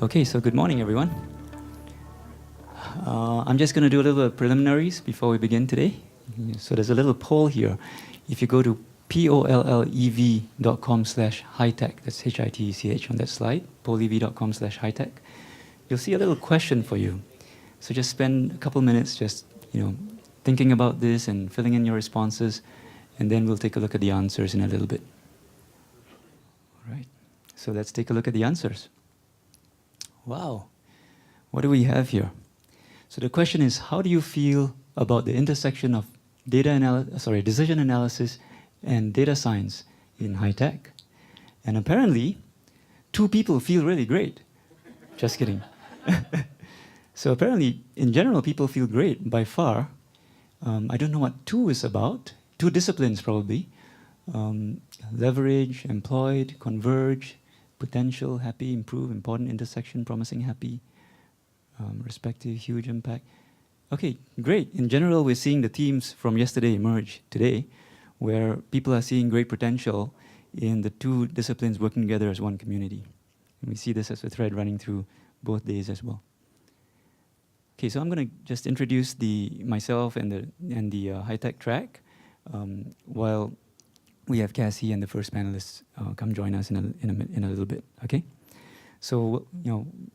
Okay, so good morning, everyone. I'm just going to do a little bit of preliminaries before we begin today. So there's a little poll here. If you go to pollev.com/hightech, that's HITECH on that slide, pollev.com/hightech, you'll see a little question for you. So just spend a couple minutes just, thinking about this and filling in your responses, and then we'll take a look at the answers in a little bit. All right, so let's take a look at the answers. Wow, what do we have here? So the question is, how do you feel about the intersection of decision analysis and data science in high tech? And apparently, 2 people feel really great. Just kidding. So apparently, in general, people feel great by far. I don't know what 2 is about. 2 disciplines probably. Leverage, employed, converge, potential, happy, improve, important, intersection, promising, happy, respective, huge impact. Okay, great. In general, we're seeing the themes from yesterday emerge today, where people are seeing great potential in the 2 disciplines working together as one community. And we see this as a thread running through both days as well. Okay, so I'm going to just introduce myself and the high-tech track, while we have Cassie and the first panelists come join us in a little bit. Okay, so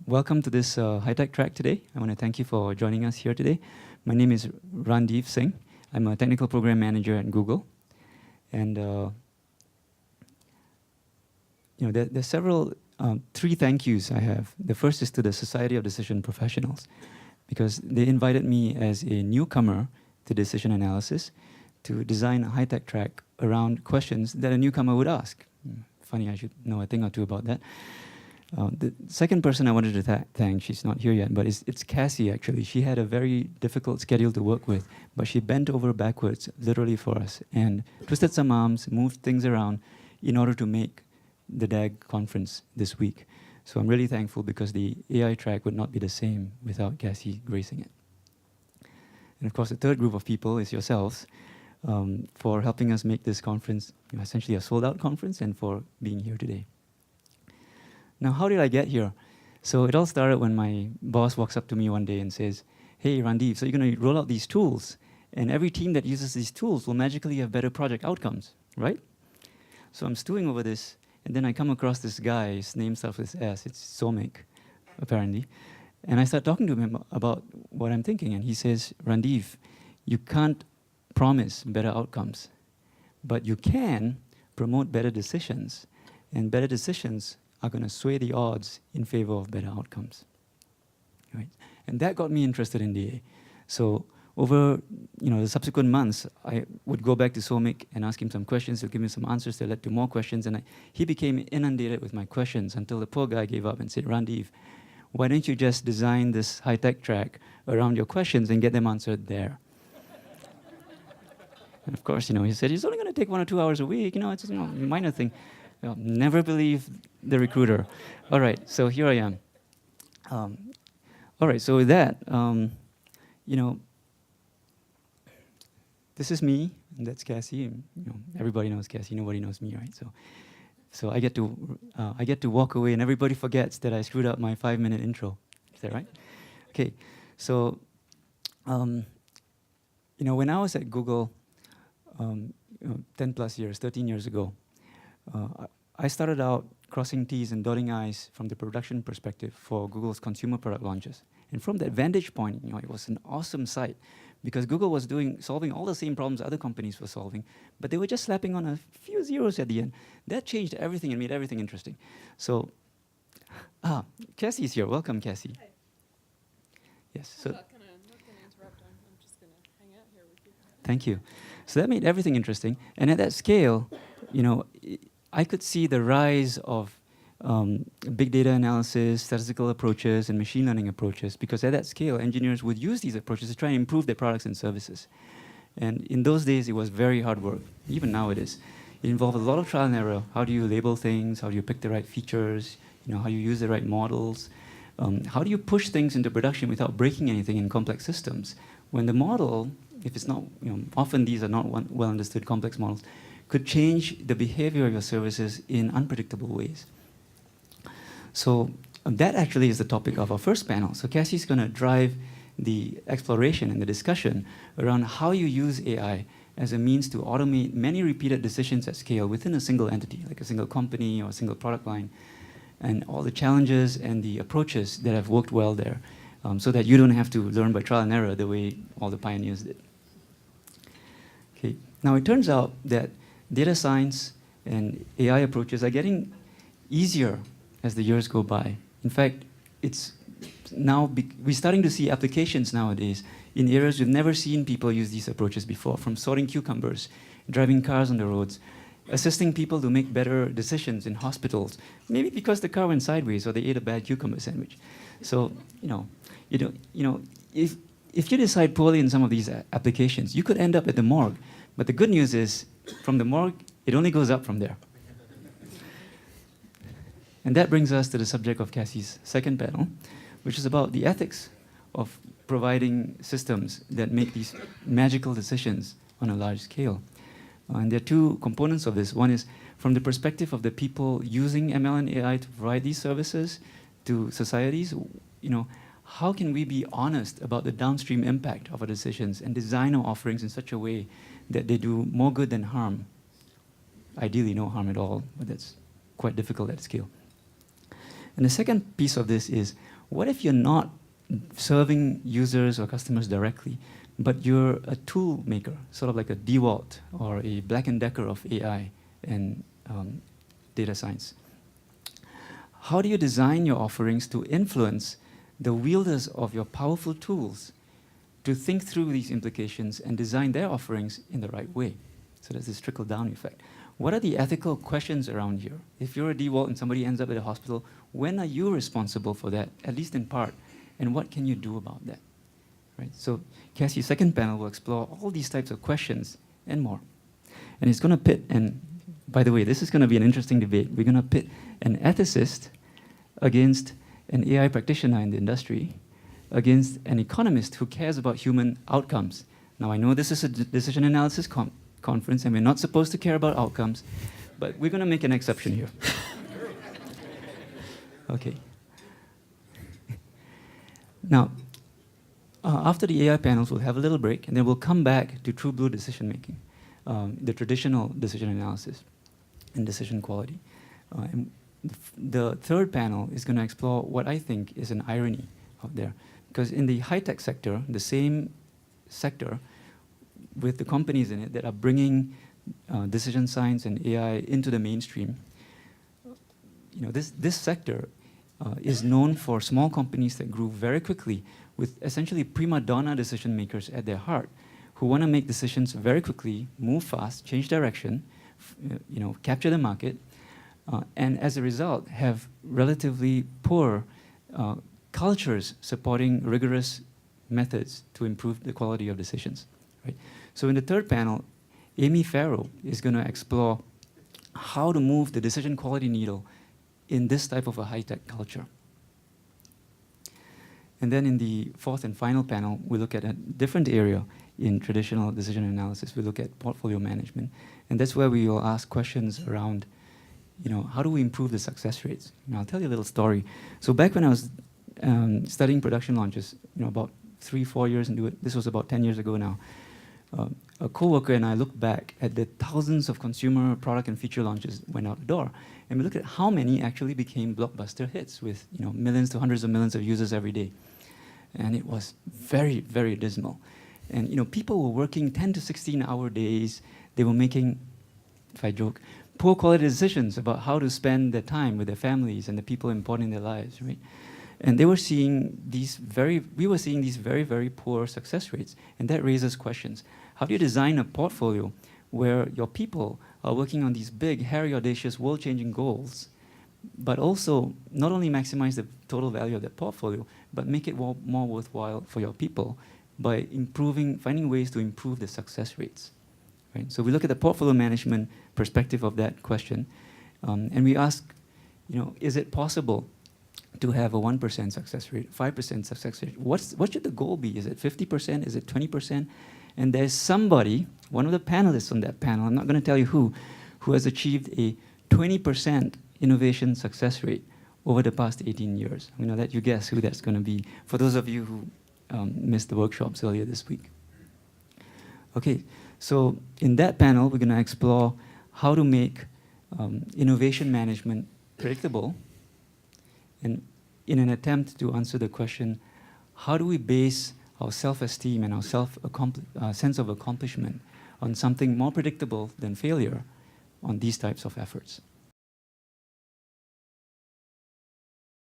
welcome to this high-tech track today. I want to thank you for joining us here today. My name is Rhandeev Singh. I'm a technical program manager at Google, and there's several 3 thank yous I have. The first is to the Society of Decision Professionals, because they invited me as a newcomer to decision analysis to design a high-tech track around questions that a newcomer would ask. Funny, I should know a thing or two about that. The second person I wanted to thank, she's not here yet, but it's Cassie, actually. She had a very difficult schedule to work with, but she bent over backwards, literally for us, and twisted some arms, moved things around in order to make the DAAG conference this week. So I'm really thankful, because the AI track would not be the same without Cassie gracing it. And of course, the third group of people is yourselves, for helping us make this conference essentially a sold-out conference, and for being here today. Now, how did I get here? So it all started when my boss walks up to me one day and says, "Hey, Rhandeev, so you're going to roll out these tools, and every team that uses these tools will magically have better project outcomes, right?" So I'm stewing over this, and then I come across this guy. His name starts with S. It's Somik, apparently. And I start talking to him about what I'm thinking, and he says, "Rhandeev, you can't promise better outcomes, but you can promote better decisions, and better decisions are going to sway the odds in favor of better outcomes." Right? And that got me interested in DA. So over the subsequent months, I would go back to Somik and ask him some questions. He'll give me some answers that led to more questions, and he became inundated with my questions until the poor guy gave up and said, "Rhandeev, why don't you just design this high-tech track around your questions and get them answered there?" And of course, he said, "It's only going to take 1 or 2 hours a week. It's just a minor thing." Never believe the recruiter. All right, so here I am. All right, so with that, this is me, and that's Cassie. Everybody knows Cassie. Nobody knows me, right? So I get to walk away, and everybody forgets that I screwed up my 5-minute intro. Is that right? Okay. So, when I was at Google, 10 plus years, 13 years ago, I started out crossing T's and dotting I's from the production perspective for Google's consumer product launches. And from that vantage point, it was an awesome sight, because Google was solving all the same problems other companies were solving, but they were just slapping on a few zeros at the end. That changed everything and made everything interesting. So, Cassie's here. Welcome, Cassie. Hi. Yes. So I'm not going to interrupt. I'm just going to hang out here with you. Thank you. So that made everything interesting. And at that scale, I could see the rise of big data analysis, statistical approaches, and machine learning approaches, because at that scale, engineers would use these approaches to try and improve their products and services. And in those days, it was very hard work. Even now it is. It involved a lot of trial and error. How do you label things? How do you pick the right features? How you use the right models? How do you push things into production without breaking anything in complex systems? When the model, if it's not, often these are not well understood complex models, could change the behavior of your services in unpredictable ways. So that actually is the topic of our first panel. So Cassie's going to drive the exploration and the discussion around how you use AI as a means to automate many repeated decisions at scale within a single entity, like a single company or a single product line, and all the challenges and the approaches that have worked well there, so that you don't have to learn by trial and error the way all the pioneers did. Okay. Now, it turns out that data science and AI approaches are getting easier as the years go by. In fact, it's now we're starting to see applications nowadays in areas we've never seen people use these approaches before, from sorting cucumbers, driving cars on the roads, assisting people to make better decisions in hospitals, maybe because the car went sideways or they ate a bad cucumber sandwich. So, if you decide poorly in some of these applications, you could end up at the morgue. But the good news is, from the morgue, it only goes up from there. And that brings us to the subject of Cassie's second panel, which is about the ethics of providing systems that make these magical decisions on a large scale. And there are two components of this. One is from the perspective of the people using ML and AI to provide these services to societies. How can we be honest about the downstream impact of our decisions and design our offerings in such a way that they do more good than harm? Ideally, no harm at all, but that's quite difficult at scale. And the second piece of this is, what if you're not serving users or customers directly, but you're a tool maker, sort of like a DeWalt or a Black & Decker of AI and data science? How do you design your offerings to influence the wielders of your powerful tools to think through these implications and design their offerings in the right way? So there's this trickle-down effect. What are the ethical questions around here? If you're a DeWalt and somebody ends up at a hospital, when are you responsible for that, at least in part? And what can you do about that? Right? So Cassie's second panel will explore all these types of questions and more. And it's going to pit, and by the way, this is going to be an interesting debate. We're going to pit an ethicist against an AI practitioner in the industry, against an economist who cares about human outcomes. Now, I know this is a decision analysis conference, and we're not supposed to care about outcomes, but we're going to make an exception here. Okay. Now, after the AI panels, we'll have a little break, and then we'll come back to true blue decision making, the traditional decision analysis and decision quality. And the third panel is going to explore what I think is an irony out there. Because in the high-tech sector, the same sector with the companies in it that are bringing decision science and AI into the mainstream, this sector is known for small companies that grew very quickly with essentially prima donna decision makers at their heart who want to make decisions very quickly, move fast, change direction, capture the market, and as a result have relatively poor cultures supporting rigorous methods to improve the quality of decisions. Right? So in the third panel, Amy Farrow is going to explore how to move the decision quality needle in this type of a high-tech culture. And then in the fourth and final panel, we look at a different area in traditional decision analysis. We look at portfolio management. And that's where we will ask questions around, how do we improve the success rates? I'll tell you a little story. So back when I was studying production launches, about 3-4 years into it, this was about 10 years ago now, a coworker and I looked back at the thousands of consumer product and feature launches went out the door. And we looked at how many actually became blockbuster hits with millions to hundreds of millions of users every day. And it was very, very dismal. And people were working 10 to 16-hour days. They were making, if I joke, poor quality decisions about how to spend their time with their families and the people important in their lives, right? And they were seeing we were seeing these very, very poor success rates. And that raises questions. How do you design a portfolio where your people are working on these big, hairy, audacious, world-changing goals, but also not only maximize the total value of that portfolio, but make it more worthwhile for your people by finding ways to improve the success rates. Right? So we look at the portfolio management perspective of that question, and we ask, is it possible to have a 1% success rate, 5% success rate? What should the goal be? Is it 50%? Is it 20%? And there's somebody, one of the panelists on that panel, I'm not going to tell you who has achieved a 20% innovation success rate over the past 18 years. I'm going to let you guess who that's going to be, for those of you who missed the workshops earlier this week. Okay, so in that panel, we're going to explore how to make innovation management predictable, and in an attempt to answer the question, how do we base our self-esteem and our sense of accomplishment on something more predictable than failure on these types of efforts?